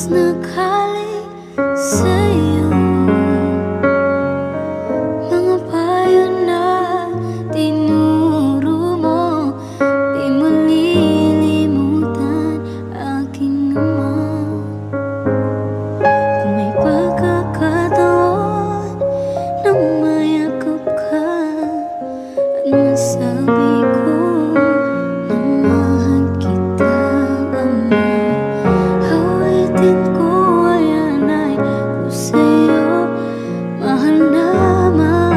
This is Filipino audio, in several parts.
oras naghalik sa'yo, mga payo na tinuro mo, di mo lilimutan aking ama. Kung may pagkakataon na mayakap ka at masabi ko na mahal kita, ama, awitin ko ayan ay kung sa'yo mahal na mahal.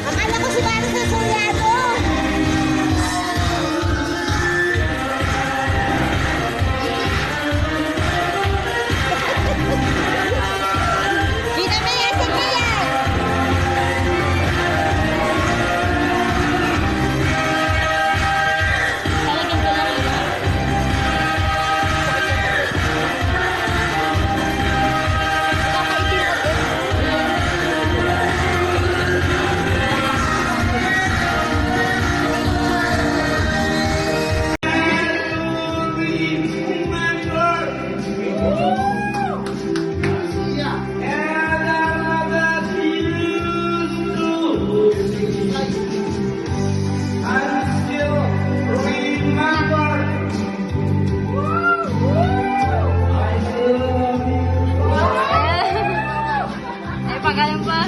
Akala ko si Mara sa Solyado. Kita mo yan, sige yan. Talagyan ko lang ito. Kakaitin ko din. Ay, pagaling pa.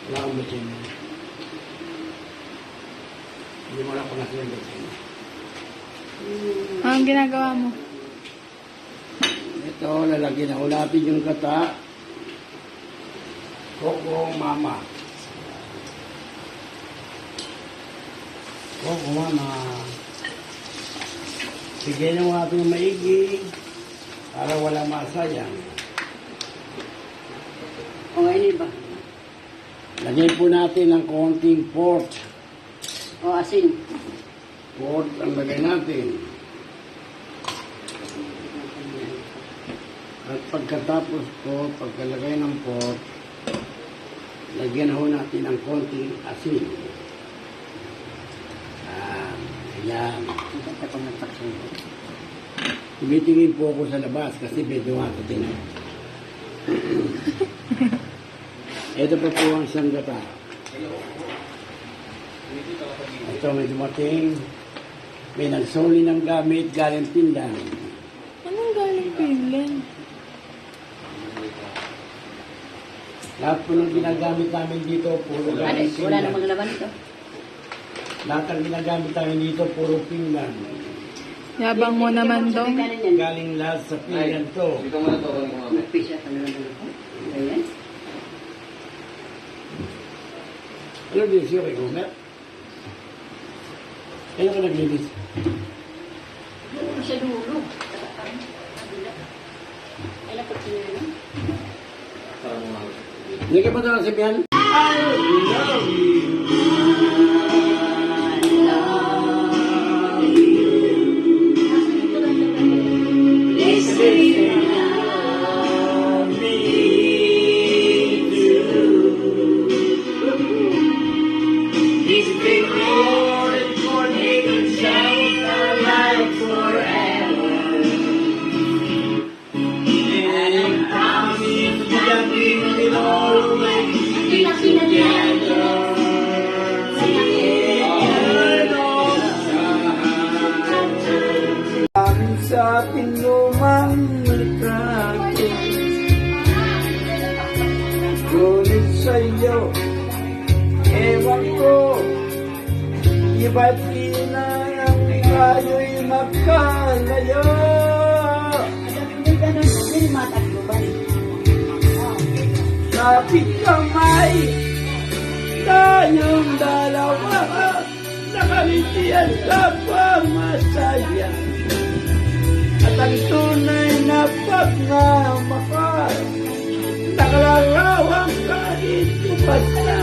Wala akong bitsin. Hindi mo lang pangasin yung bitsin. Anong ginagawa mo? Ito, lalagyan na natin yung gata. Coco Mama. Coco Mama. Bigyan nyo natin ng maigi para walang masayang. O, ngayon ba? Lagyan po natin ng konting pork. O, asin. Pork ang lagay natin. At pagkatapos po, pagkalagay ng pork, lagyan ho natin ng konting asin. Ayan. Tumitingin po ako sa labas kasi medyo matatin. Ito pa po ang isang gata. Ito may dumating. May nagsoli ng gamit galing Finland. Anong galing Finland? Lahat po ng ginagamit namin dito, puro galing Wala Finland. namang laban ito. Lahat ng ginagamit namin dito, puro Finland. Yabang mo naman dong. Galing lahat sa pilihan to. Dito mo na to. Kunin ko mamaya. Magpisa talaga talaga. Ayan. Ano din siya kay Homer? Kaya ka naglinis? Doon siya dulo. Ay, lapot siya yun. Para mo nga. Hindi ka ba ito nasibihan? I love you. Sa pinumang litrato, ngunit sa'yo, ewan ko, iba't ina ang tayo'y magkalayo. Hindi ganun. Hindi matakbo ba? Kapit kamay, tayong dalawa, nakalitian sa pamasaya. At ang tunay na pagmamahal, nakalarawan kahit tupas na.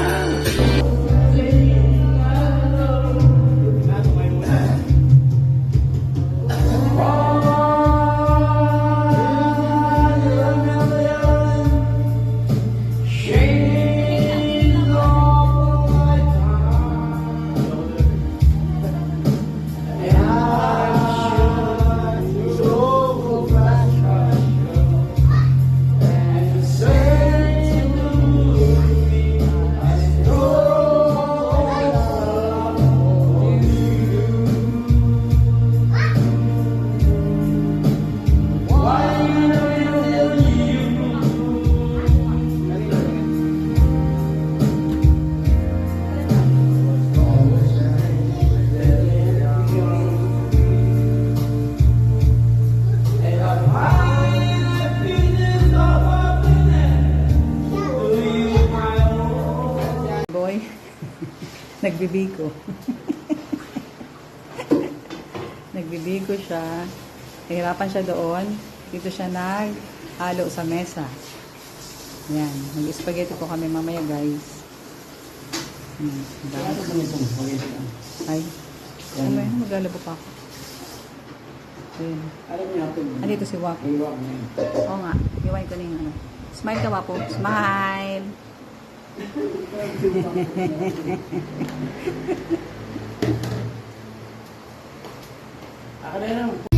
Boy, nagbibigo. Nagbibigo siya. Nahirapan siya doon. Dito siya naghalo sa mesa. Yan. Mag-spaghetti po kami mamaya, guys. Ay. Ano yun? Maglalabo pa ako. Ayun. Andito si Wapo. Oo nga. Iwan ko na yung ano. Smile ka, Wapo. Smile! Ako na lang.